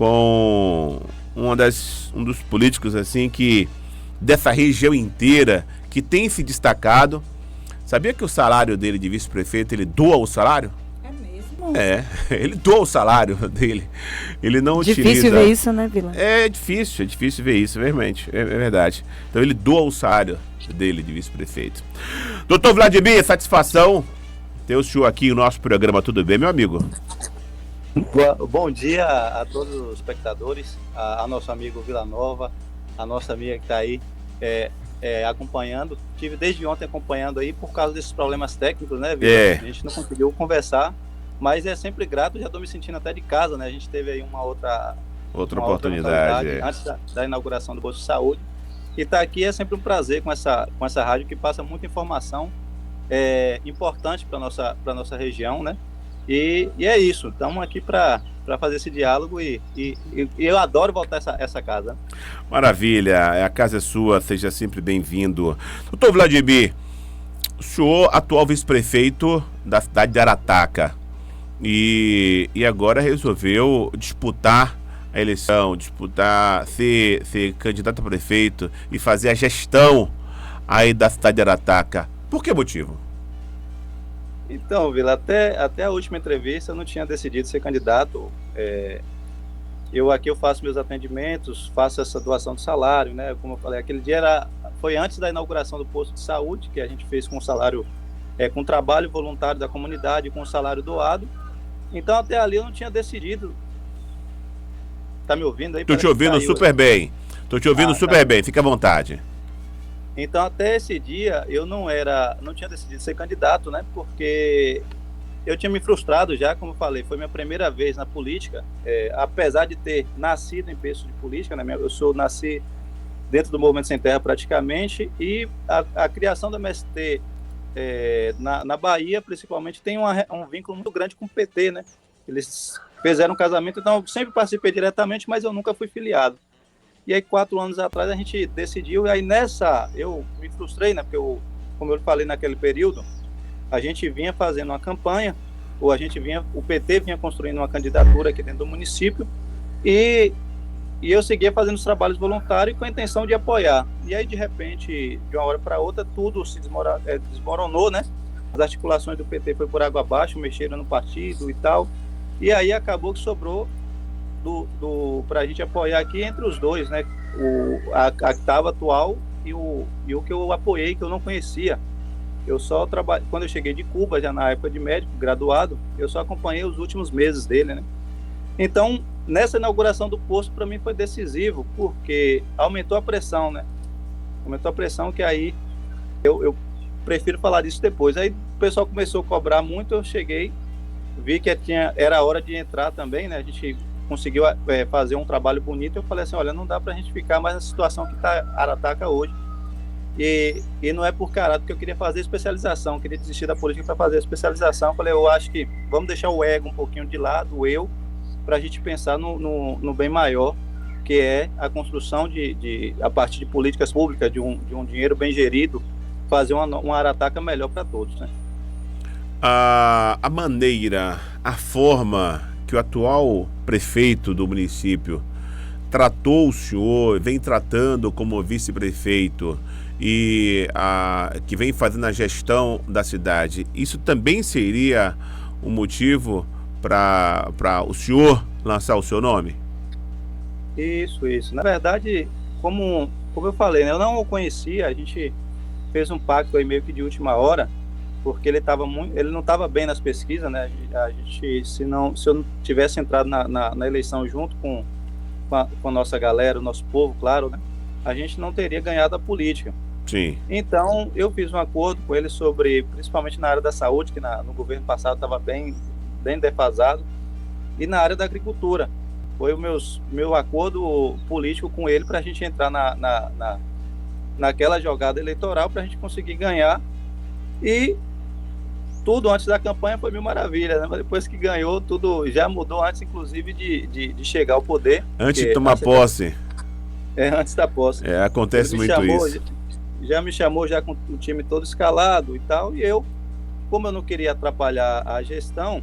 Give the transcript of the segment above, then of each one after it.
com um dos políticos assim que dessa região inteira que tem se destacado. Sabia que o salário dele de vice-prefeito, ele doa o salário? É mesmo? É, ele doa o salário dele. Ele não utiliza. Difícil ver isso, né, Vila? É difícil ver isso, realmente. É verdade. Então ele doa o salário dele de vice-prefeito. Doutor Vladimir, satisfação ter o senhor aqui no nosso programa. Tudo bem, meu amigo? Bom dia a todos os espectadores, a nosso amigo Vila Nova, a nossa amiga que está aí acompanhando. Estive desde ontem acompanhando aí por causa desses problemas técnicos, né, Vila? A gente não conseguiu conversar, mas é sempre grato, já estou me sentindo até de casa, né? A gente teve aí uma outra oportunidade antes da inauguração do Posto de Saúde. E estar aqui é sempre um prazer com essa rádio que passa muita informação importante para a nossa região, né? E é isso, estamos aqui para fazer esse diálogo e eu adoro voltar essa casa. Maravilha, a casa é sua, seja sempre bem-vindo. Doutor Vladimir, o senhor atual vice-prefeito da cidade de Arataca e agora resolveu disputar a eleição, ser candidato a prefeito e fazer a gestão aí da cidade de Arataca. Por que motivo? Então, Vila, até a última entrevista eu não tinha decidido ser candidato. Eu faço meus atendimentos, faço essa doação de salário, né? Como eu falei, aquele dia foi antes da inauguração do posto de saúde, que a gente fez com salário, com trabalho voluntário da comunidade, com salário doado. Então, até ali eu não tinha decidido. Tá me ouvindo aí? Tô te ouvindo super bem. Bem, fica à vontade. Então, até esse dia, eu não tinha decidido ser candidato, né? Porque eu tinha me frustrado já, como eu falei, foi minha primeira vez na política, apesar de ter nascido em berço de política, né? Eu nasci dentro do Movimento Sem Terra praticamente, e a criação do MST na Bahia, principalmente, tem um vínculo muito grande com o PT, né? Eles fizeram um casamento, então eu sempre participei diretamente, mas eu nunca fui filiado. E aí, 4 anos atrás, a gente decidiu, e aí eu me frustrei, né? Porque, como eu falei naquele período, a gente vinha fazendo uma campanha, o PT vinha construindo uma candidatura aqui dentro do município, e eu seguia fazendo os trabalhos voluntários com a intenção de apoiar. E aí, de repente, de uma hora para outra, tudo se desmoronou, né? As articulações do PT foi por água abaixo, mexeram no partido e tal, e aí acabou que sobrou para a gente apoiar aqui entre os dois, né? A que estava atual e o que eu apoiei, que eu não conhecia. Eu só trabalhei, quando eu cheguei de Cuba, já na época de médico, graduado, eu só acompanhei os últimos meses dele, né? Então, nessa inauguração do posto, para mim foi decisivo, porque aumentou a pressão, né? Aumentou a pressão, que aí eu prefiro falar disso depois. Aí o pessoal começou a cobrar muito, eu cheguei, vi que era hora de entrar também, né? A gente conseguiu fazer um trabalho bonito. Eu falei assim, olha, não dá pra gente ficar mais na situação que está Arataca hoje. E não é por caráter que eu queria fazer especialização, queria desistir da política para fazer a especialização. Eu falei, eu acho que vamos deixar o ego um pouquinho de lado, para a gente pensar no bem maior, que é a construção a partir de políticas públicas, de um dinheiro bem gerido, fazer uma Arataca melhor para todos, né? A maneira, a forma que o atual prefeito do município tratou o senhor, vem tratando como vice-prefeito e que vem fazendo a gestão da cidade, isso também seria um motivo para o senhor lançar o seu nome? Isso. Na verdade, como eu falei, né, eu não o conhecia, a gente fez um pacto aí meio que de última hora, porque ele não estava bem nas pesquisas, né? A gente, se eu não tivesse entrado na eleição junto com a nossa galera, o nosso povo, claro, né? A gente não teria ganhado a política. Sim. Então, eu fiz um acordo com ele principalmente na área da saúde, que no governo passado estava bem defasado, e na área da agricultura. Foi o meu acordo político com ele para a gente entrar naquela jogada eleitoral, para a gente conseguir ganhar. E tudo antes da campanha foi mil maravilhas, né? Mas depois que ganhou, tudo já mudou, antes inclusive de chegar ao poder. Antes de tomar posse. Antes da posse. Acontece muito isso. Já me chamou já com o time todo escalado e tal, e como eu não queria atrapalhar a gestão,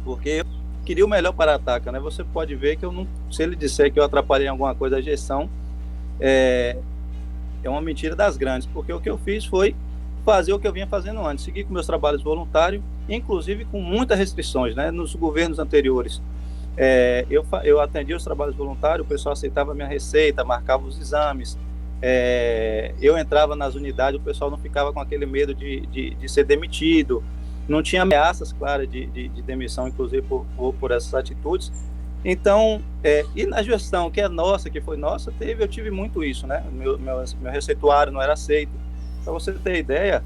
porque queria o melhor para a Arataca, né? Você pode ver que eu não, se ele disser que eu atrapalhei em alguma coisa a gestão, é uma mentira das grandes, porque o que eu fiz foi fazer o que eu vinha fazendo antes, seguir com meus trabalhos voluntários, inclusive com muitas restrições, né? Nos governos anteriores, eu atendia os trabalhos voluntários, o pessoal aceitava a minha receita, marcava os exames, eu entrava nas unidades, o pessoal não ficava com aquele medo de ser demitido, não tinha ameaças claras de demissão, inclusive por essas atitudes. Então, e na gestão que é nossa, que foi nossa, eu tive muito isso, né? Meu receituário não era aceito. Para você ter ideia,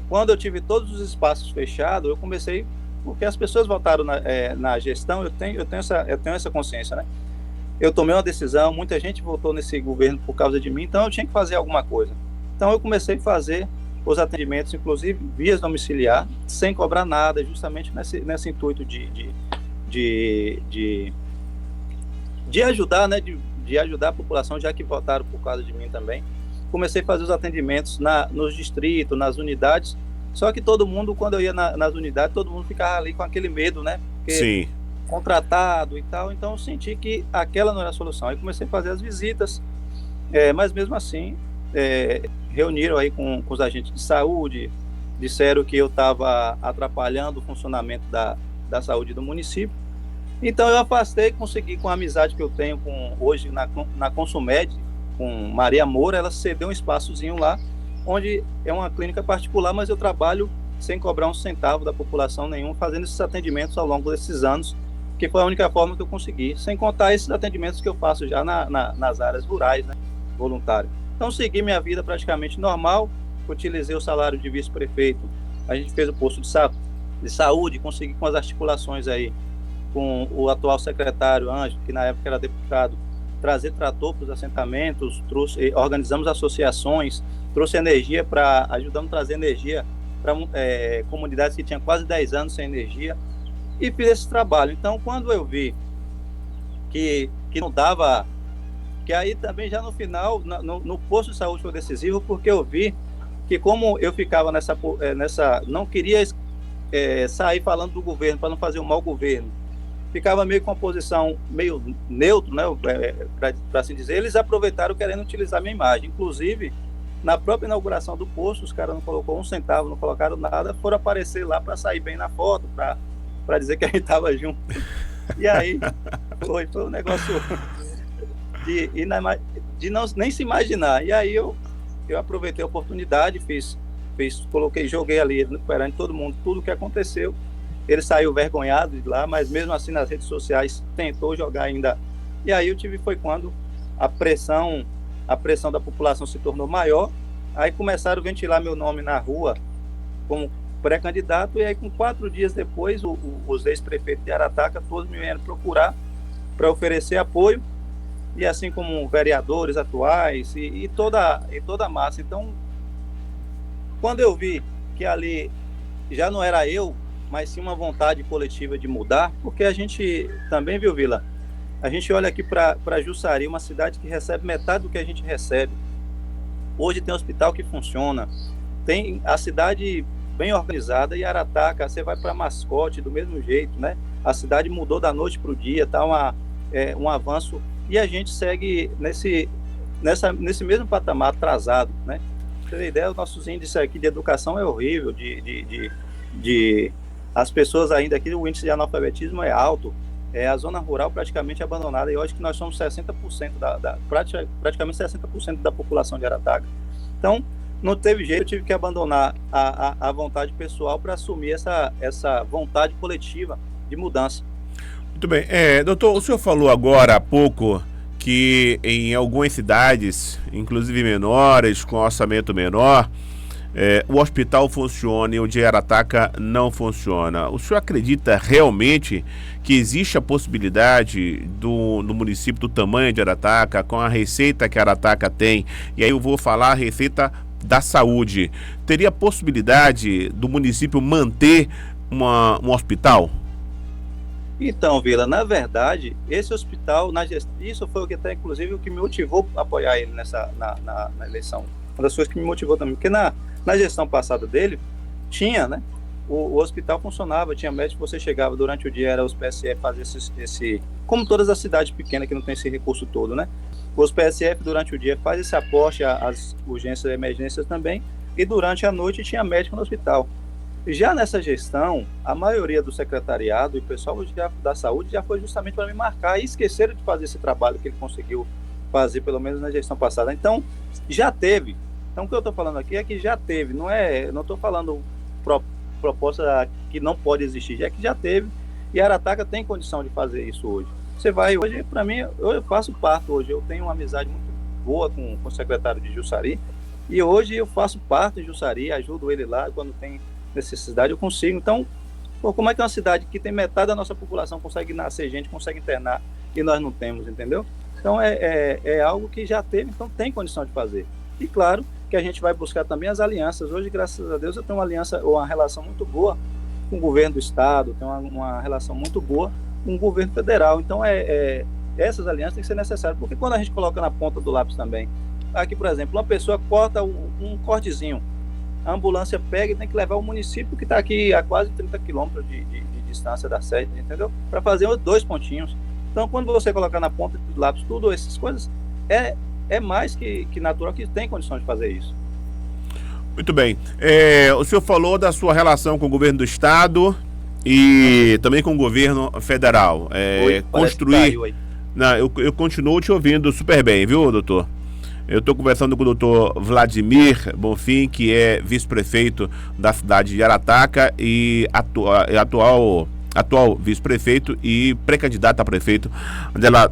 quando eu tive todos os espaços fechados, eu comecei, porque as pessoas votaram na gestão, eu tenho essa consciência, né? Eu tomei uma decisão, muita gente votou nesse governo por causa de mim, então eu tinha que fazer alguma coisa. Então eu comecei a fazer os atendimentos, inclusive vias domiciliar, sem cobrar nada, justamente nesse intuito de ajudar, né? De ajudar a população, já que votaram por causa de mim também. Comecei a fazer os atendimentos nos distritos, nas unidades, só que todo mundo, quando eu ia nas unidades, todo mundo ficava ali com aquele medo, né? Porque Sim. Contratado e tal, então eu senti que aquela não era a solução. Aí comecei a fazer as visitas, mas mesmo assim, reuniram aí com os agentes de saúde, disseram que eu estava atrapalhando o funcionamento da saúde do município. Então eu afastei, consegui, com a amizade que eu tenho hoje na Consumed, com Maria Moura, ela cedeu um espaçozinho lá, onde é uma clínica particular, mas eu trabalho sem cobrar um centavo da população nenhum, fazendo esses atendimentos ao longo desses anos, que foi a única forma que eu consegui, sem contar esses atendimentos que eu faço já nas áreas rurais, né, voluntário. Então segui minha vida praticamente normal, utilizei o salário de vice-prefeito, a gente fez o posto de saúde, consegui com as articulações aí, com o atual secretário Ângelo, que na época era deputado, trazer trator para os assentamentos, organizamos associações, trouxe energia ajudamos a trazer energia para comunidades que tinham quase 10 anos sem energia, e fiz esse trabalho. Então, quando eu vi que não dava, que aí também já no final, no posto de saúde foi decisivo, porque eu vi que como eu ficava não queria sair falando do governo, para não fazer um mau governo, ficava meio com uma posição meio neutro, né, para assim dizer, eles aproveitaram querendo utilizar minha imagem. Inclusive, na própria inauguração do posto, os caras não colocou um centavo, não colocaram nada, foram aparecer lá para sair bem na foto, para dizer que a gente estava junto. E aí foi um negócio de nem se imaginar. E aí eu aproveitei a oportunidade, joguei ali perante todo mundo tudo o que aconteceu. Ele saiu vergonhado de lá, mas mesmo assim nas redes sociais tentou jogar ainda. E aí foi quando a pressão da população se tornou maior. Aí começaram a ventilar meu nome na rua como pré-candidato, e aí com 4 dias depois os ex-prefeitos de Arataca todos me vieram procurar para oferecer apoio, e assim como vereadores atuais e toda a massa. Então, quando eu vi que ali já não era eu, mas sim uma vontade coletiva de mudar, porque a gente também, viu, Vila? A gente olha aqui para Jussari, uma cidade que recebe metade do que a gente recebe. Hoje tem um hospital que funciona, tem a cidade bem organizada, e Arataca, você vai para Mascote do mesmo jeito, né? A cidade mudou da noite para o dia, tá um avanço, e a gente segue nesse mesmo patamar atrasado, né? Pra você ter ideia, os nossos índices aqui de educação é horrível, as pessoas ainda aqui, o índice de analfabetismo é alto, a zona rural praticamente abandonada, e eu acho que nós somos 60% praticamente 60% da população de Arataca. Então, não teve jeito, eu tive que abandonar a vontade pessoal para assumir essa vontade coletiva de mudança. Muito bem. Doutor, o senhor falou agora há pouco que em algumas cidades, inclusive menores, com orçamento menor, o hospital funciona e o de Arataca não funciona. O senhor acredita realmente que existe a possibilidade do município do tamanho de Arataca, com a receita que Arataca tem, e aí eu vou falar a receita da saúde, teria possibilidade do município manter um hospital? Então, Vila, na verdade, esse hospital, isso foi o que até, inclusive, o que me motivou a apoiar ele na eleição. Uma das coisas que me motivou também, porque na gestão passada dele, tinha, né? o hospital funcionava, tinha médico, você chegava durante o dia, era os PSF fazer como todas as cidades pequenas que não tem esse recurso todo, né? Os PSF durante o dia faz esse aporte às urgências e emergências também, e durante a noite tinha médico no hospital. Já nessa gestão, a maioria do secretariado e o pessoal da saúde já foi justamente para me marcar e esqueceram de fazer esse trabalho que ele conseguiu fazer, pelo menos na gestão passada. Então, já teve. Então, o que eu estou falando aqui é que já teve, não estou falando proposta que não pode existir, já que já teve, e a Arataca tem condição de fazer isso hoje. Você vai hoje, para mim, eu faço parte hoje, eu tenho uma amizade muito boa com o secretário de Jussari, e hoje eu faço parte de Jussari, ajudo ele lá quando tem necessidade, eu consigo. Então, como é que é uma cidade que tem metade da nossa população consegue nascer gente, consegue internar, e nós não temos, entendeu? Então, é algo que já teve, então tem condição de fazer. E claro que a gente vai buscar também as alianças. Hoje, graças a Deus, eu tenho uma relação muito boa com o governo do estado, tenho uma relação muito boa com o governo federal. Então, essas alianças têm que ser necessárias, porque quando a gente coloca na ponta do lápis também, aqui, por exemplo, uma pessoa corta um cortezinho, a ambulância pega e tem que levar o município que está aqui a quase 30 quilômetros de distância da sede, entendeu? Para fazer 2 pontinhos. Então, quando você colocar na ponta do lápis tudo essas coisas, é mais que natural que tem condição de fazer isso. Muito bem. O senhor falou da sua relação com o governo do estado e também com o governo federal. Construir... Não, eu continuo te ouvindo super bem, viu, doutor? Eu estou conversando com o doutor Vladimir Bonfim, que é vice-prefeito da cidade de Arataca e atual vice-prefeito e pré-candidato a prefeito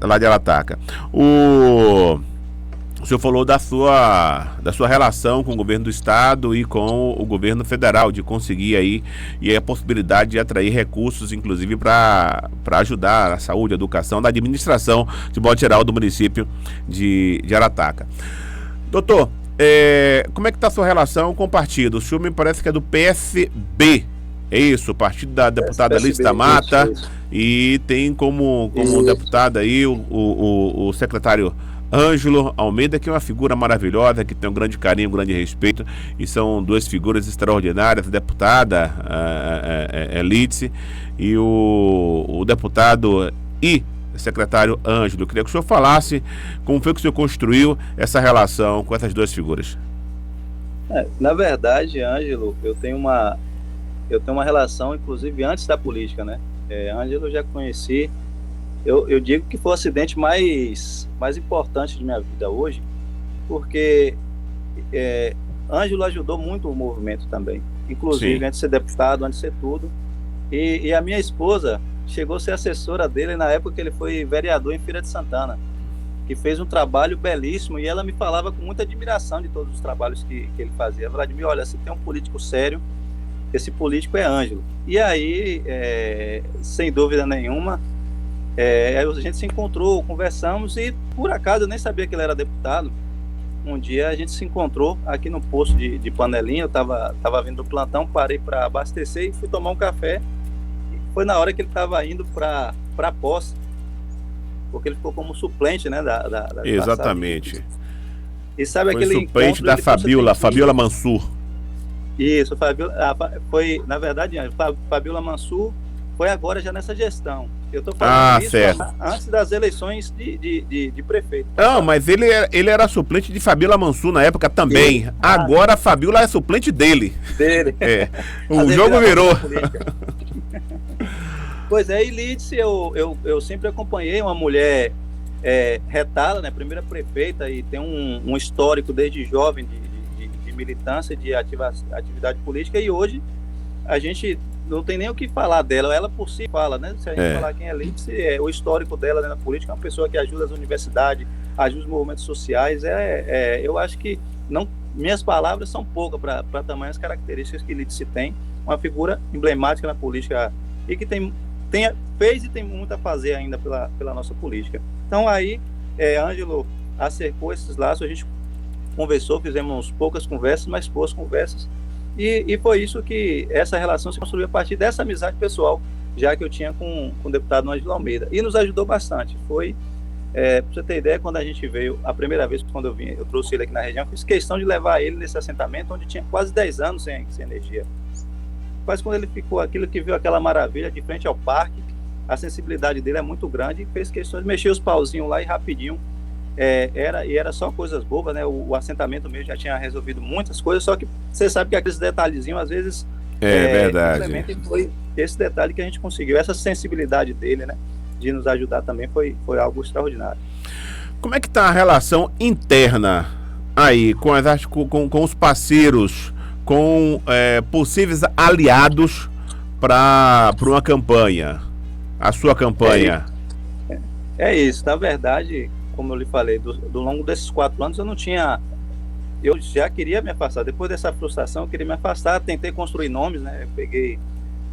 lá de Arataca. O senhor falou da sua relação com o governo do estado e com o governo federal, de conseguir aí, e a possibilidade de atrair recursos, inclusive para ajudar a saúde, a educação, da administração, de modo geral, do município de Arataca. Doutor, como é que está a sua relação com o partido? O senhor me parece que é do PSB, é isso? O partido da deputada Alice da Mata, isso. E tem como deputado aí o secretário Ângelo Almeida, que é uma figura maravilhosa, que tem um grande carinho, um grande respeito, e são 2 figuras extraordinárias, a deputada Lídice e o deputado e secretário Ângelo. Eu queria que o senhor falasse como foi que o senhor construiu essa relação com essas 2 figuras. Na verdade, Ângelo, eu tenho uma relação, inclusive, antes da política, né? Ângelo eu já conheci. Eu digo que foi o acidente mais importante de minha vida hoje, porque Ângelo ajudou muito o movimento também, inclusive, Sim. Antes de ser deputado, antes de ser tudo. E a minha esposa chegou a ser assessora dele na época que ele foi vereador em Feira de Santana, que fez um trabalho belíssimo, e ela me falava com muita admiração de todos os trabalhos que ele fazia. Vladimir, olha, você tem um político sério, esse político é Ângelo. E aí, sem dúvida nenhuma, a gente se encontrou, conversamos, e por acaso eu nem sabia que ele era deputado. Um dia a gente se encontrou aqui no posto de Panelinha, eu estava vindo do plantão, parei para abastecer e fui tomar um café. E foi na hora que ele estava indo para a posse, porque ele ficou como suplente, né? Exatamente. E sabe foi aquele suplente da Fabiola Mansur. Isso, foi, na verdade, Fabiola Mansur foi agora já nessa gestão. Eu estou falando isso certo. Antes das eleições de prefeito. Não, mas ele era suplente de Fabiola Mansur na época também. Agora a Fabiola é suplente dele. O jogo virou. Pois é, e Lídice, eu sempre acompanhei uma mulher retada, né, primeira prefeita, e tem um histórico desde jovem de militância, de atividade política, e hoje a gente não tem nem o que falar dela, ela por si fala, né? Se a gente falar quem é Lídice, o histórico dela, né, na política, é uma pessoa que ajuda as universidades, ajuda os movimentos sociais. Eu acho que minhas palavras são poucas para tamanhas características que Lídice tem, uma figura emblemática na política e que fez e tem muito a fazer ainda pela nossa política. Então aí, Ângelo acercou esses laços, a gente conversou, fizemos poucas conversas, mas boas conversas, e foi isso que essa relação se construiu a partir dessa amizade pessoal, já que eu tinha com o deputado Ângelo Almeida, e nos ajudou bastante. Foi, para você ter ideia, quando a gente veio, a primeira vez quando eu trouxe ele aqui na região, fiz questão de levar ele nesse assentamento onde tinha quase 10 anos sem energia. Mas quando ele ficou aquilo que viu aquela maravilha de frente ao parque, a sensibilidade dele é muito grande e fez questões de mexer os pauzinhos lá e rapidinho. Era só coisas bobas, né? O assentamento mesmo já tinha resolvido muitas coisas, só que você sabe que aqueles detalhezinhos, às vezes, verdade. Foi esse detalhe que a gente conseguiu. Essa sensibilidade dele, né? De nos ajudar também foi algo extraordinário. Como é que está a relação interna aí com os parceiros, com possíveis aliados para uma campanha? A sua campanha? É isso. Na verdade, como eu lhe falei, do longo desses 4 anos eu já queria me afastar. Depois dessa frustração, eu queria me afastar. Tentei construir nomes, né? Eu peguei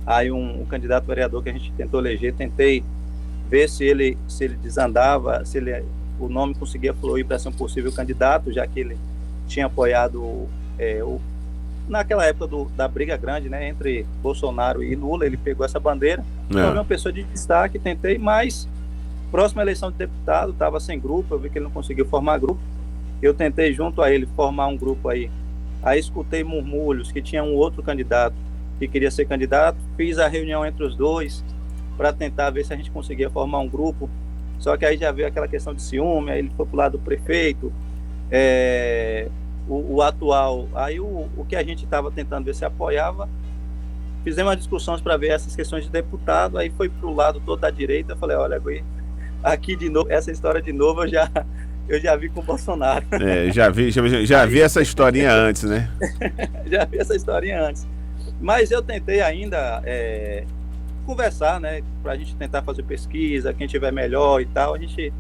aí um candidato vereador que a gente tentou eleger, tentei ver se ele desandava, se o nome conseguia fluir para ser um possível candidato, já que ele tinha apoiado naquela época da briga grande, né, entre Bolsonaro e Lula. Ele pegou essa bandeira, foi uma pessoa de destaque, tentei, mas próxima eleição de deputado, estava sem grupo, eu vi que ele não conseguiu formar grupo, eu tentei junto a ele formar um grupo aí escutei murmúrios que tinha um outro candidato que queria ser candidato, fiz a reunião entre os dois para tentar ver se a gente conseguia formar um grupo, só que aí já veio aquela questão de ciúme, aí ele foi pro lado do prefeito, o atual, aí o que a gente estava tentando ver se apoiava, fizemos as discussões para ver essas questões de deputado, aí foi pro lado todo da direita, eu falei, olha, aqui de novo, essa história de novo eu já vi com o Bolsonaro. Já vi essa historinha antes, né? Já vi essa historinha antes. Mas eu tentei ainda conversar, né, para a gente tentar fazer pesquisa, quem tiver melhor e tal, a gente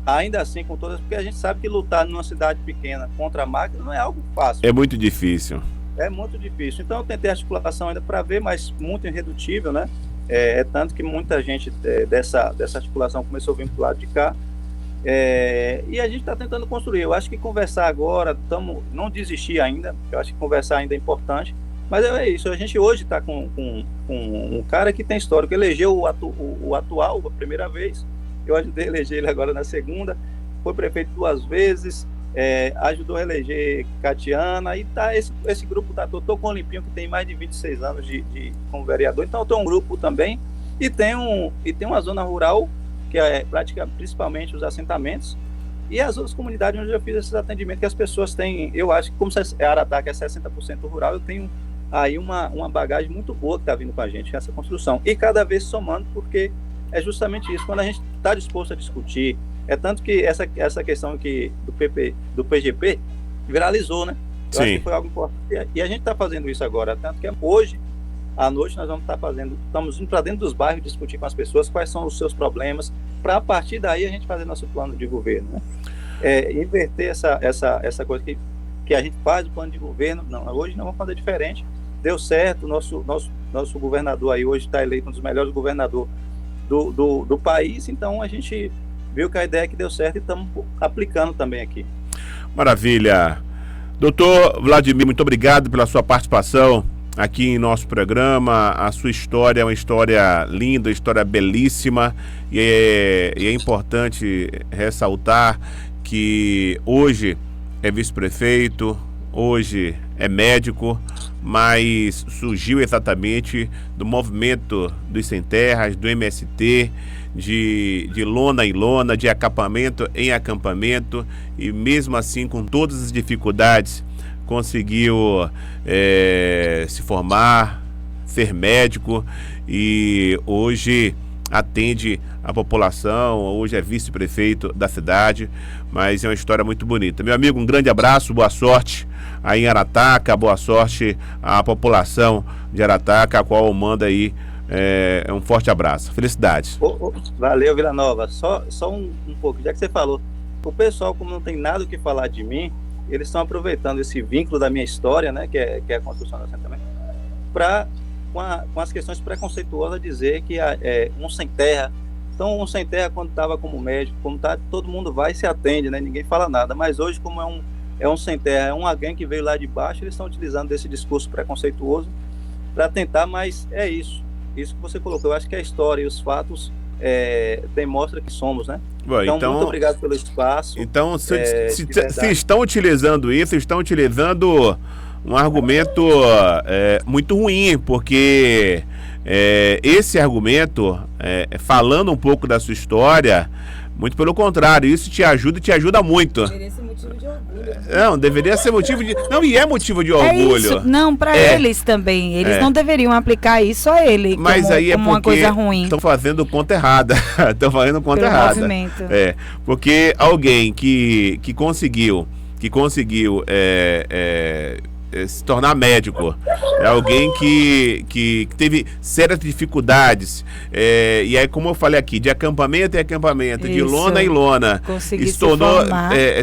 ainda assim com todas, porque a gente sabe que lutar numa cidade pequena contra a máquina não é algo fácil. É muito difícil. É muito difícil. Então eu tentei articulação ainda para ver, mas muito irredutível, né? Tanto que muita gente dessa articulação começou a vir para o lado de cá. E a gente está tentando construir. Eu acho que conversar agora, não desistir ainda, eu acho que conversar ainda é importante. Mas é isso, a gente hoje está com um cara que tem história, que elegeu o atual a primeira vez. Eu ajudei a eleger ele agora na segunda, foi prefeito 2 vezes, ajudou a eleger Catiana, e tá esse grupo tá todo. Estou com o Olimpinho, que tem mais de 26 anos como vereador, então eu tenho um grupo também, e tem uma zona rural, que principalmente os assentamentos, e as outras comunidades onde eu fiz esses atendimentos, que as pessoas têm, eu acho que como Arataca é 60% rural, eu tenho aí uma bagagem muito boa que está vindo com a gente, essa construção, e cada vez somando, porque é justamente isso, quando a gente está disposto a discutir, tanto que essa questão aqui do PGP viralizou, né? Eu acho que foi algo importante, e a gente está fazendo isso agora, tanto que hoje, à noite, nós estamos indo para dentro dos bairros discutir com as pessoas quais são os seus problemas, para a partir daí a gente fazer nosso plano de governo, né? Inverter essa coisa que a gente faz o plano de governo, não, hoje não vamos fazer diferente, deu certo, nosso governador aí hoje está eleito um dos melhores governadores do país, então a gente viu que a ideia que deu certo e estamos aplicando também aqui. Maravilha. Doutor Vladimir, muito obrigado pela sua participação aqui em nosso programa. A sua história é uma história linda, uma história belíssima, e é importante ressaltar que hoje é vice-prefeito, hoje é médico, mas surgiu exatamente do movimento dos Sem Terras, do MST, de lona em lona, de acampamento em acampamento, e mesmo assim, com todas as dificuldades, conseguiu se formar, ser médico, e hoje atende a população, hoje é vice-prefeito da cidade, mas é uma história muito bonita. Meu amigo, um grande abraço, boa sorte aí em Arataca, boa sorte à população de Arataca, a qual eu mando aí um forte abraço. Felicidades. Valeu, Vila Nova. Só um pouco, já que você falou, o pessoal, como não tem nada o que falar de mim, eles estão aproveitando esse vínculo da minha história, né, que é a construção do assentamento, para, com as questões preconceituosas, dizer que um sem terra. Então, um sem terra, quando estava como médico, como tá, todo mundo vai e se atende, né, ninguém fala nada. Mas hoje, como é um sem terra, é alguém que veio lá de baixo, eles estão utilizando desse discurso preconceituoso para tentar, mas é isso que você colocou. Eu acho que a história e os fatos demonstra que somos, né? Bom, então, muito obrigado pelo espaço. Então, se estão utilizando isso, estão utilizando um argumento muito ruim, porque esse argumento, falando um pouco da sua história, muito pelo contrário, isso te ajuda e te ajuda muito. Deveria ser motivo de orgulho. Não, deveria ser motivo de... Não, e é motivo de orgulho. Isso. Não, para eles também. Eles não deveriam aplicar isso a ele. Mas como, aí como uma coisa ruim. Estão fazendo conta errada. Estão fazendo conta errada. Movimento. Porque alguém que conseguiu se tornar médico, é alguém que teve sérias dificuldades, e aí, como eu falei aqui, de acampamento em acampamento, de lona em lona, conseguir se tornou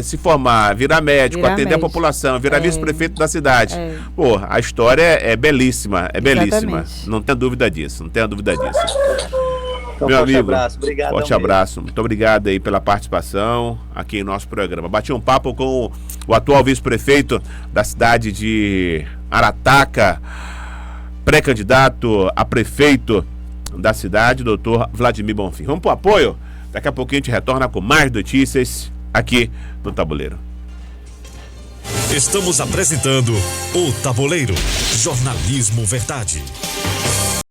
se formar, virar médico, atender a população, virar vice-prefeito da cidade. Pô, a história é belíssima, belíssima. Não tenha dúvida disso, Então, meu amigo, abraço. Obrigado. Forte abraço. Muito obrigado aí pela participação aqui em nosso programa. Bati um papo com o atual vice-prefeito da cidade de Arataca, pré-candidato a prefeito da cidade, doutor Vladimir Bonfim. Vamos pro apoio? Daqui a pouquinho a gente retorna com mais notícias aqui no Tabuleiro. Estamos apresentando o Tabuleiro. Jornalismo Verdade.